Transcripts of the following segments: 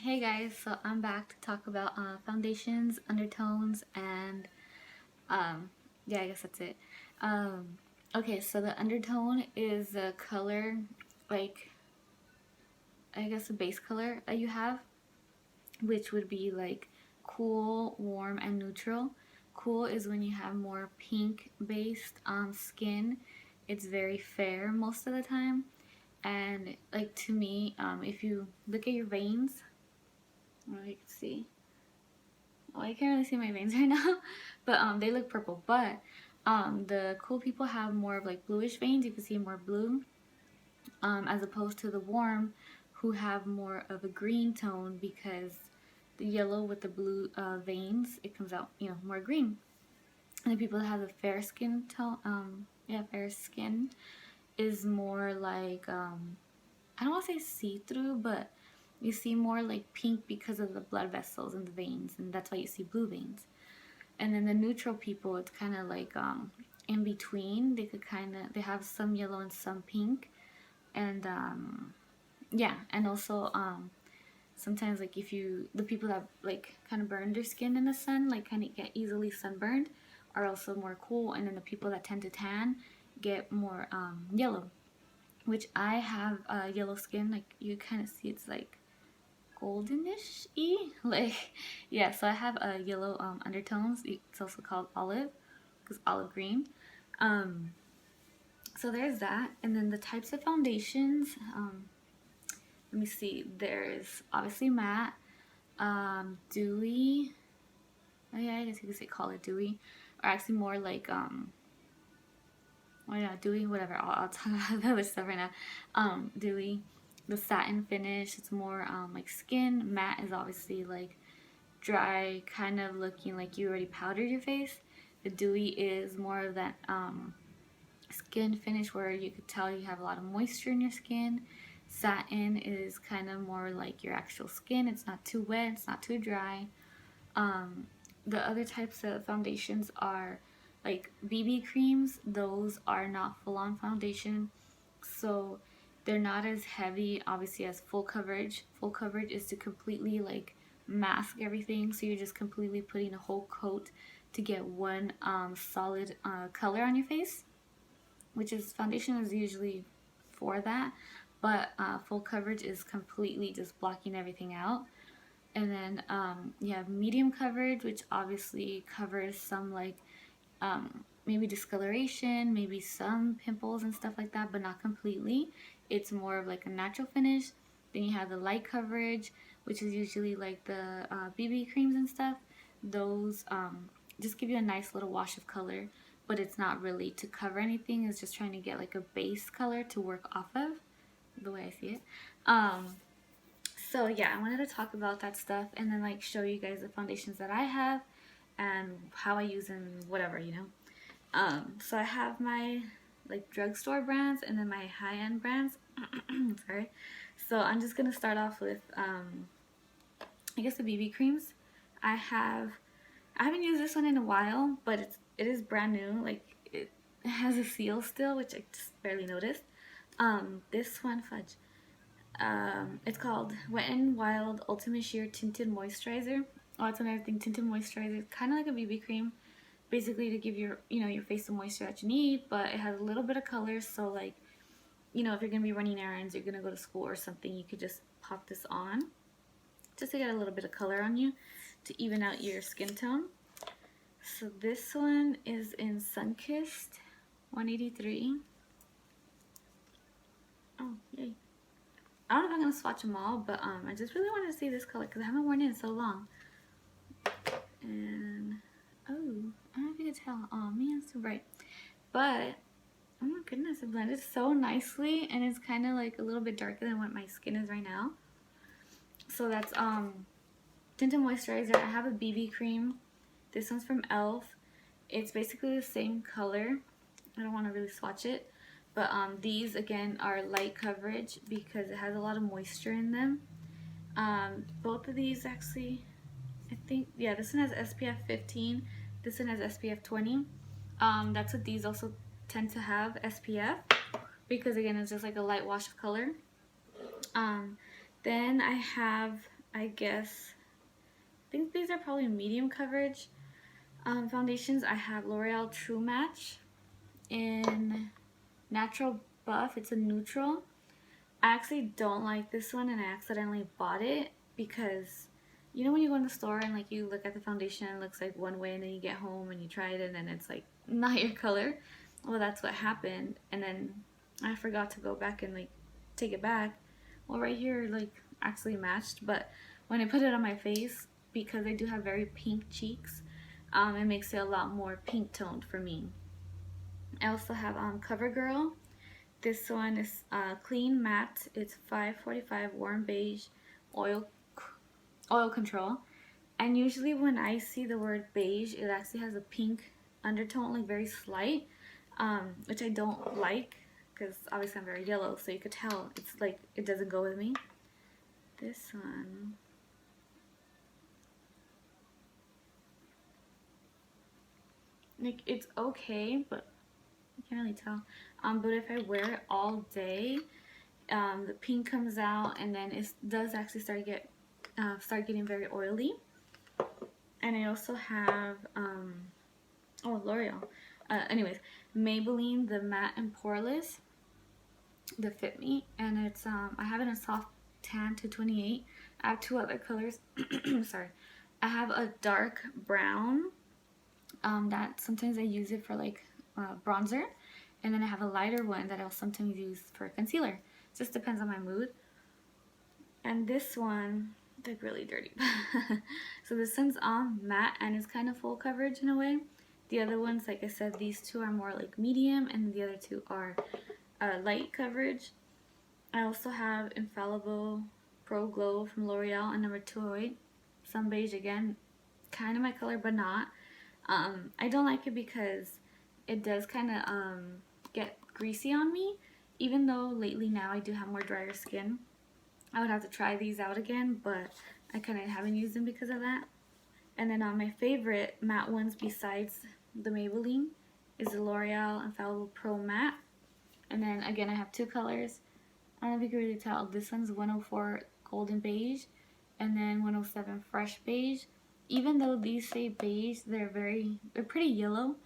Hey guys, so I'm back to talk about foundations, undertones, and yeah, I guess that's it. Okay, so the undertone is a color, like, I guess a base color that you have, which would be like cool, warm, and neutral. Cool is when you have more pink based skin. It's very fair most of the time. And like to me, if you look at your veins, well, you can see. Well, I can't really see my veins right now, but they look purple. But the cool people have more of like bluish veins. You can see more blue, as opposed to the warm, who have more of a green tone because the yellow with the blue veins, it comes out, more green. And the people that have the fair skin tone, fair skin is more like I don't want to say see-through, but you see more like pink because of the blood vessels in the veins, and that's why you see blue veins. And then the neutral people, it's kind of like in between. They have some yellow and some pink, and yeah, and also sometimes like if the people that like kind of burn their skin in the sun, like kind of get easily sunburned, are also more cool. And then the people that tend to tan get more yellow, which I have yellow skin. Like you kind of see, it's like goldenish-y, like, yeah. So I have yellow undertones. It's also called olive because olive green. um so there's that. And then the types of foundations, let me see, there's obviously matte, dewy. Oh yeah, I guess you could say call it dewy, or actually more like oh yeah, dewy, whatever. I'll talk about the other stuff right now. Dewy, the satin finish, it's more like skin. Matte is obviously like dry, kind of looking like you already powdered your face. The dewy is more of that skin finish where you could tell you have a lot of moisture in your skin. Satin is kind of more like your actual skin. It's not too wet, it's not too dry. The other types of foundations are like BB creams. Those are not full-on foundation, so they're not as heavy obviously as full coverage. Full coverage is to completely like mask everything, so you're just completely putting a whole coat to get one solid color on your face, which is foundation is usually for that. But full coverage is completely just blocking everything out. And then you have medium coverage, which obviously covers some like maybe discoloration, maybe some pimples and stuff like that, but not completely. It's more of like a natural finish. Then you have the light coverage, which is usually like the BB creams and stuff. Those just give you a nice little wash of color, but it's not really to cover anything. It's just trying to get like a base color to work off of, the way I see it. So yeah, I wanted to talk about that stuff and then like show you guys the foundations that I have and how I use them, whatever. So I have my like drugstore brands and then my high-end brands. Sorry. So I'm just gonna start off with I guess the BB creams. I haven't used this one in a while, but it is brand new. Like it has a seal still, which I just barely noticed. This one, fudge. It's called Wet n Wild Ultimate Sheer Tinted Moisturizer. Oh, that's another thing. Tinted moisturizer, kind of like a BB cream, basically to give your face the moisture that you need, but it has a little bit of color. So like, if you're gonna be running errands, you're gonna go to school or something, you could just pop this on, just to get a little bit of color on you, to even out your skin tone. So this one is in Sunkissed 183. Oh, yay. I don't know if I'm going to swatch them all, but I just really wanted to see this color because I haven't worn it in so long. And, oh, I don't know if you can tell. Oh, man, it's so bright. But, oh my goodness, it blended so nicely, and it's kind of like a little bit darker than what my skin is right now. So that's Tinted Moisturizer. I have a BB cream. This one's from e.l.f. It's basically the same color. I don't want to really swatch it. But these, again, are light coverage because it has a lot of moisture in them. Both of these, actually, I think, yeah, this one has SPF 15. This one has SPF 20. That's what these also tend to have, SPF. Because, again, it's just like a light wash of color. Then I have I guess, I think these are probably medium coverage foundations. I have L'Oreal True Match in Natural Buff. It's a neutral. I actually don't like this one, and I accidentally bought it because you know when you go in the store and like you look at the foundation and it looks like one way, and then you get home and you try it and then it's like not your color. Well, that's what happened, and then I forgot to go back and like take it back. Well, right here like actually matched, but when I put it on my face, because I do have very pink cheeks, it makes it a lot more pink toned for me. I also have Covergirl. This one is clean matte. It's 545 warm beige oil oil control. And usually when I see the word beige, it actually has a pink undertone, like very slight, which I don't like because obviously I'm very yellow, so you could tell it's like it doesn't go with me. This one, like it's okay, but you can't really tell. But if I wear it all day, the pink comes out, and then it does actually start getting very oily. And I also have oh, L'Oreal. Anyways, Maybelline the matte and poreless, the Fit Me, and it's I have it in soft tan 228. I have two other colors. Sorry, I have a dark brown that sometimes I use it for like bronzer, and then I have a lighter one that I'll sometimes use for concealer. Just depends on my mood. And this one, like really dirty. So this one's matte and it's kind of full coverage in a way. The other ones, like I said, these two are more like medium, and the other two are light coverage. I also have Infallible Pro Glow from L'Oreal in number 208. Some beige again, kind of my color, but not. I don't like it because it does kind of get greasy on me, even though lately now I do have more drier skin. I would have to try these out again, but I kind of haven't used them because of that. And then my favorite matte ones besides the Maybelline is the L'Oreal Infallible Pro Matte. And then again, I have two colors. I don't know if you can really tell. This one's 104 Golden Beige, and then 107 Fresh Beige. Even though these say beige, they're pretty yellow.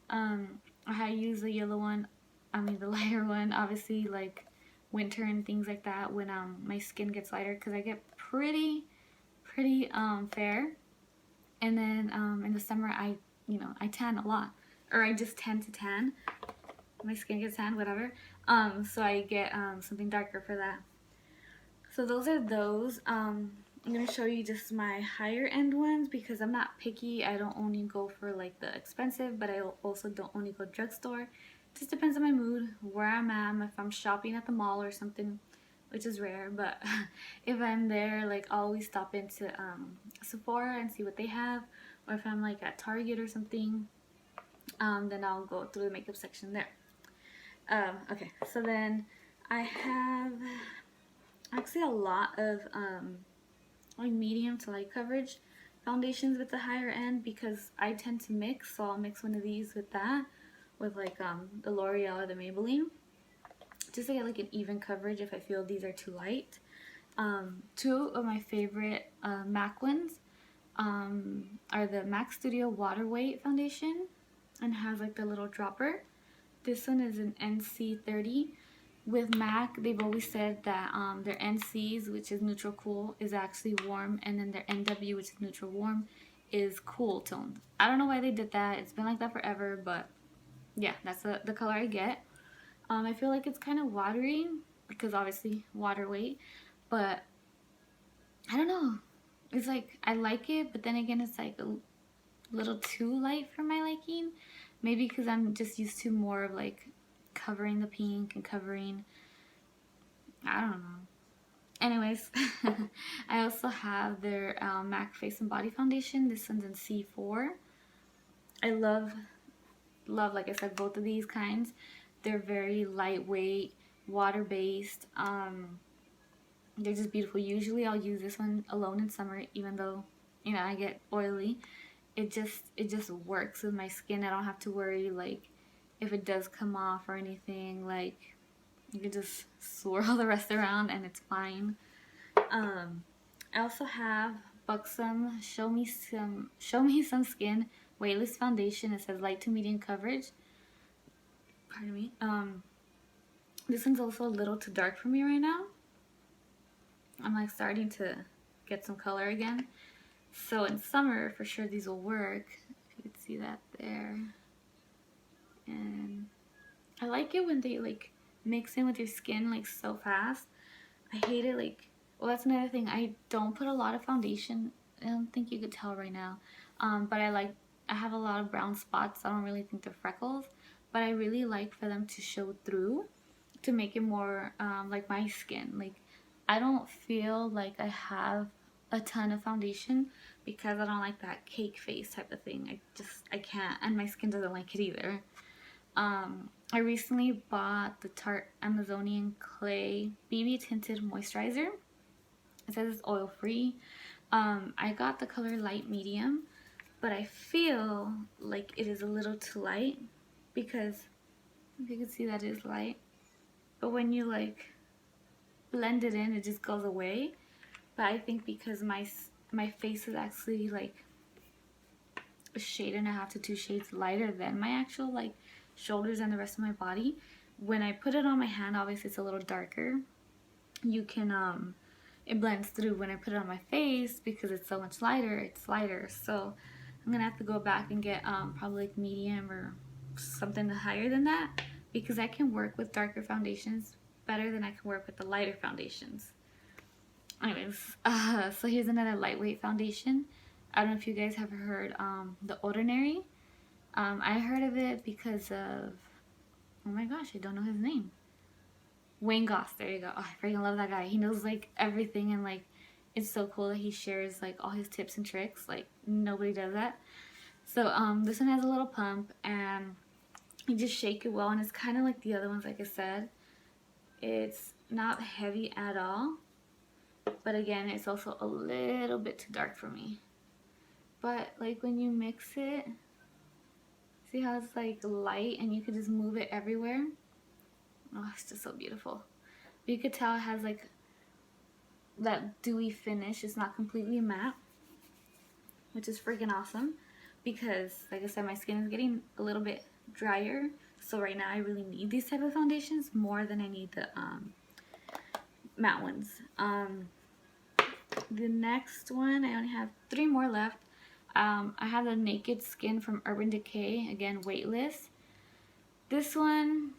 I use the yellow one, the lighter one, obviously, like winter and things like that, when my skin gets lighter, because I get pretty fair. And then in the summer I tan a lot, or I just tend to tan. My skin gets tan, whatever. So I get something darker for that. So those are those. I'm gonna show you just my higher end ones because I'm not picky. I don't only go for like the expensive, but I also don't only go drugstore. Just depends on my mood, where I'm at. If I'm shopping at the mall or something, which is rare, but if I'm there, like I'll always stop into Sephora and see what they have, or if I'm like at Target or something, then I'll go through the makeup section there. Okay, so then I have actually a lot of like medium to light coverage foundations with the higher end because I tend to mix, so I'll mix one of these with that, with like the L'Oreal or the Maybelline, just to get like an even coverage if I feel these are too light. Two of my favorite MAC ones are the MAC Studio Water Weight Foundation, and has like the little dropper. This one is an NC30. With MAC, they've always said that their NCs, which is neutral cool, is actually warm, and then their NW, which is neutral warm, is cool toned. I don't know why they did that. It's been like that forever, but yeah, that's the color I get. I feel like it's kind of watery because obviously water weight, but I don't know. It's like I like it, but then again, it's like a little too light for my liking. Maybe because I'm just used to more of like covering the pink and covering, I don't know. Anyways, I also have their MAC Face and Body Foundation. This one's in C4. I love, like I said, both of these kinds. They're very lightweight, water-based. They're just beautiful. Usually I'll use this one alone in summer, even though, I get oily. It just works with my skin. I don't have to worry, like, if it does come off or anything. Like, you can just swirl the rest around and it's fine. I I also have Buxom Show Me Some Skin Weightless Foundation. It says light to medium coverage. Pardon me. This one's also a little too dark for me right now. I'm like starting to get some color again. So in summer, for sure these will work. If you can see that there. And I like it when they like mix in with your skin like so fast. I hate it like, well, that's another thing. I don't put a lot of foundation. I don't think you could tell right now. But I have a lot of brown spots. I don't really think they're freckles, but I really like for them to show through to make it more like my skin. Like, I don't feel like I have a ton of foundation because I don't like that cake face type of thing. I can't, and my skin doesn't like it either. I recently bought the Tarte Amazonian Clay BB Tinted Moisturizer. It says it's oil free. I got the color light medium, but I feel like it is a little too light because if you can see that it is light, but when you like blend it in, it just goes away. But I think because my face is actually like a shade and a half to 2 shades lighter than my actual like shoulders and the rest of my body, when I put it on my hand, obviously it's a little darker. You can it blends through. When I put it on my face, because it's so much lighter, it's lighter. So I'm gonna have to go back and get probably like medium or something higher than that, because I can work with darker foundations better than I can work with the lighter foundations. Anyways, so here's another lightweight foundation. I don't know if you guys have heard The Ordinary. I heard of it because of, oh my gosh, I don't know his name. Wayne Goss, there you go. Oh, I freaking love that guy. He knows like everything, and like it's so cool that he shares like all his tips and tricks. Like nobody does that. So this one has a little pump, and you just shake it well, and it's kind of like the other ones. Like I said, it's not heavy at all, but again, it's also a little bit too dark for me. But like when you mix it, see how it's like light and you can just move it everywhere? Oh, it's just so beautiful. But you could tell it has like that dewy finish. It's not completely matte, which is freaking awesome because, like I said, my skin is getting a little bit drier. So right now I really need these type of foundations more than I need the matte ones. The next one, I only have 3 more left. I have the Naked Skin from Urban Decay, again weightless. This one,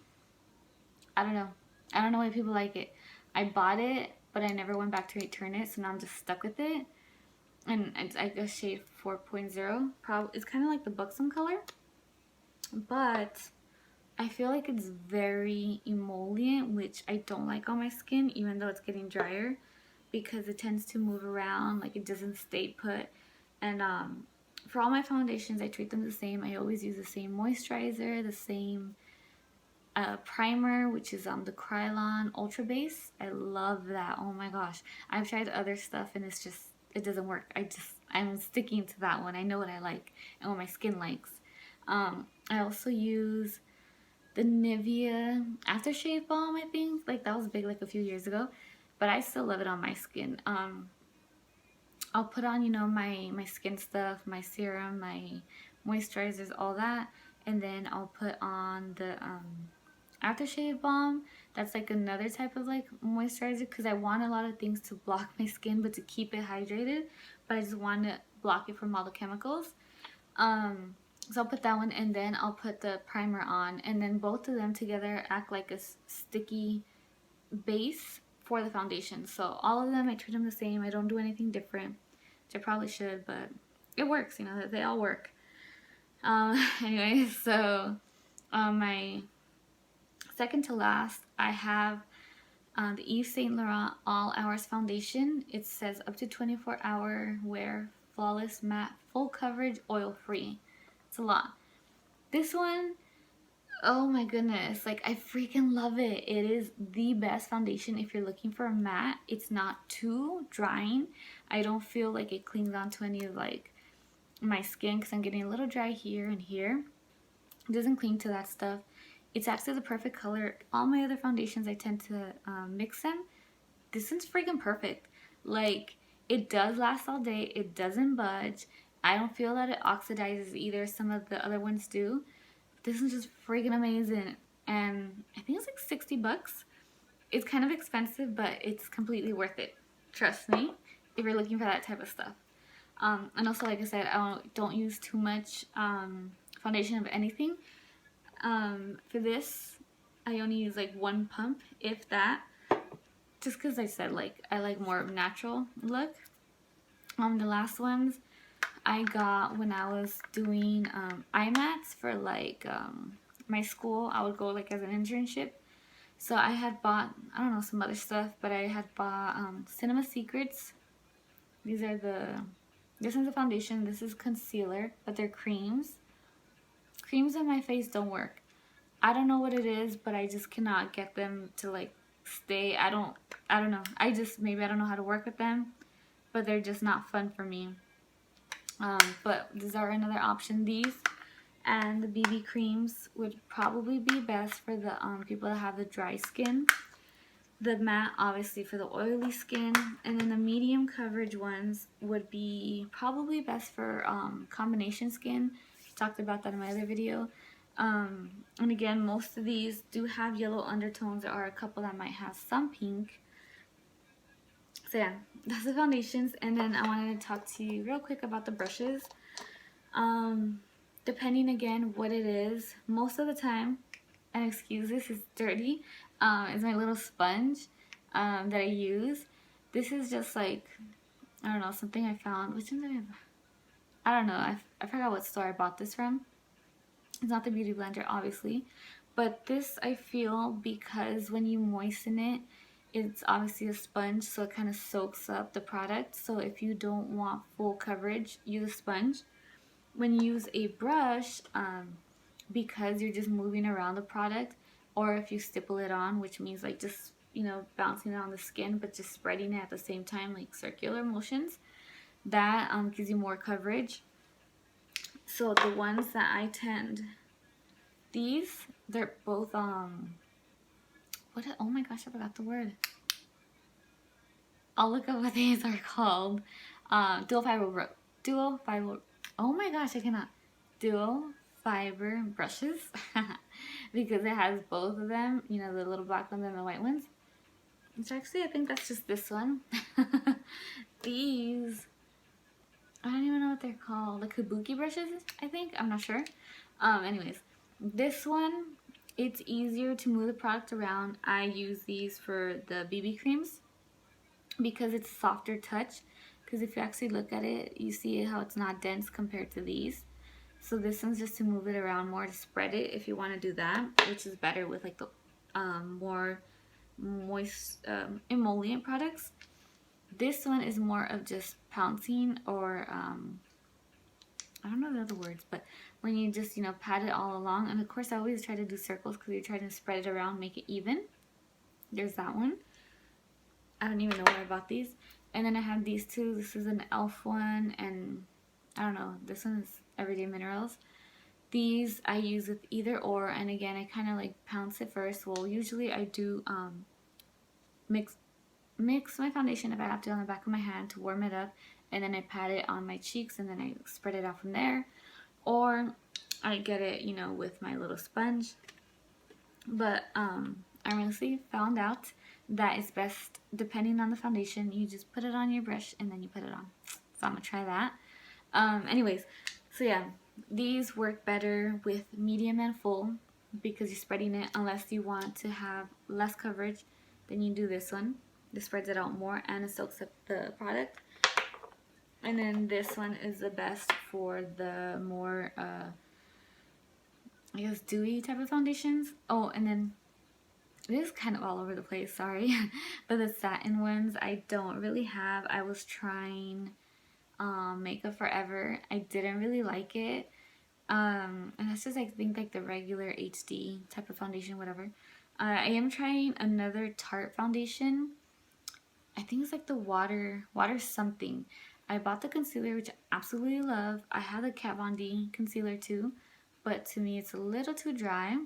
I don't know. I don't know why people like it. I bought it, but I never went back to return it, so now I'm just stuck with it. And it's like a shade 4.0. It's kind of like the Buxom color, but I feel like it's very emollient, which I don't like on my skin, even though it's getting drier, because it tends to move around, like it doesn't stay put. And for all my foundations, I treat them the same. I always use the same moisturizer, the same primer, which is the Krylon Ultra Base. I love that. Oh my gosh. I've tried other stuff and it's just, it doesn't work. I'm sticking to that one. I know what I like and what my skin likes. I also use the Nivea Aftershave Balm, I think. Like that was big like a few years ago, but I still love it on my skin. I'll put on, you know, my skin stuff, my serum, my moisturizers, all that, and then I'll put on the Aftershave Balm. That's like another type of like moisturizer, because I want a lot of things to block my skin but to keep it hydrated, but I just want to block it from all the chemicals. So I'll put that one, and then I'll put the primer on, and then both of them together act like a sticky base for the foundation. So all of them, I treat them the same. I don't do anything different, which I probably should, but it works, you know, they all work. Anyway, so my second to last, I have the Yves Saint Laurent All Hours Foundation. It says up to 24-hour wear, flawless matte, full coverage, oil free. It's a lot. This one, oh my goodness, like I freaking love it. It is the best foundation if you're looking for a matte. It's not too drying. I don't feel like it clings onto any of like my skin because I'm getting a little dry here and here. It doesn't cling to that stuff. It's actually the perfect color. All my other foundations, I tend to mix them. This one's freaking perfect. Like, It does last all day. It doesn't budge. I don't feel that it oxidizes either. Some of the other ones do. This is just freaking amazing. And I think it's like 60 bucks. It's kind of expensive, but it's completely worth it. Trust me, if you're looking for that type of stuff. And also, like I said, I don't use too much foundation of anything. For this, I only use like one pump, if that. Just because I said like I like more natural look. The last ones I got when I was doing eye mats for like my school. I would go like as an internship. So I had bought, I don't know, some other stuff, but I had bought Cinema Secrets. These are this one's a foundation, this is concealer, but they're creams. Creams on my face don't work. I don't know what it is, but I just cannot get them to like stay. I don't know. Maybe I don't know how to work with them, but they're just not fun for me. But these are another option. These and the BB creams would probably be best for the people that have the dry skin. The matte, obviously, for the oily skin. And then the medium coverage ones would be probably best for combination skin. I talked about that in my other video. And again, most of these do have yellow undertones. There are a couple that might have some pink. So yeah, that's the foundations. And then I wanted to talk to you real quick about the brushes. Depending again what it is, most of the time, and excuse this, is dirty, is my little sponge that I use. This is just like, I don't know, something I found. Which one did I have? I don't know. I forgot what store I bought this from. It's not the Beauty Blender, obviously. But this, I feel, because when you moisten it, it's obviously a sponge, so it kind of soaks up the product. So if you don't want full coverage, use a sponge. When you use a brush, because you're just moving around the product, or if you stipple it on, which means like just, you know, bouncing it on the skin, but just spreading it at the same time, like circular motions, that gives you more coverage. So the ones that I tend, they're both, oh my gosh, I forgot the word. I'll look up what these are called. Dual fiber, oh my gosh, I cannot. Dual fiber brushes. Because it has both of them, you know, the little black ones and the white ones. Which actually, I think that's just this one. These, I don't even know what they're called. The kabuki brushes, I think. I'm not sure. Anyways, this one, it's easier to move the product around. I use these for the BB creams because it's a softer touch. Because if you actually look at it, you see how it's not dense compared to these. So this one's just to move it around more, to spread it if you want to do that, which is better with like the more moist emollient products. This one is more of just pouncing, or I don't know the other words, but when you just, you know, pat it all along. And of course I always try to do circles because you're trying to spread it around, make it even. There's that one. I don't even know where I bought these. And then I have these two. This is an e.l.f. one, and I don't know, this one is Everyday Minerals. These I use with either or, and again, I kind of like pounce it first. Well, usually I do mix my foundation if I have to on the back of my hand to warm it up, and then I pat it on my cheeks, and then I spread it out from there. Or I get it, you know, with my little sponge. But I honestly found out that it's best, depending on the foundation, you just put it on your brush and then you put it on. So I'm gonna try that. Anyways, so yeah, these work better with medium and full because you're spreading it. Unless you want to have less coverage, then you do this one. This spreads it out more and it soaks up the product. And then this one is the best for the more I guess dewy type of foundations. Oh, and then this is kind of all over the place, sorry. But the satin ones I don't really have. I was trying Makeup Forever. I didn't really like it. And that's just, I think, like the regular HD type of foundation, whatever. I am trying another Tarte foundation. I think it's like the water something. I bought the concealer, which I absolutely love. I have the Kat Von D concealer too, but to me it's a little too dry.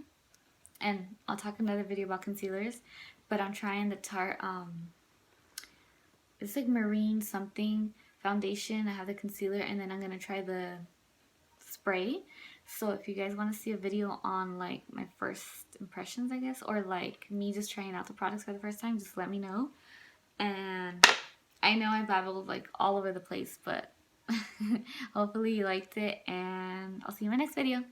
And I'll talk another video about concealers, but I'm trying the Tarte it's like marine something foundation. I have the concealer, and then I'm gonna try the spray. So if you guys want to see a video on like my first impressions, I guess, or like me just trying out the products for the first time, just let me know. And I know I babbled like all over the place, but hopefully you liked it, and I'll see you in my next video.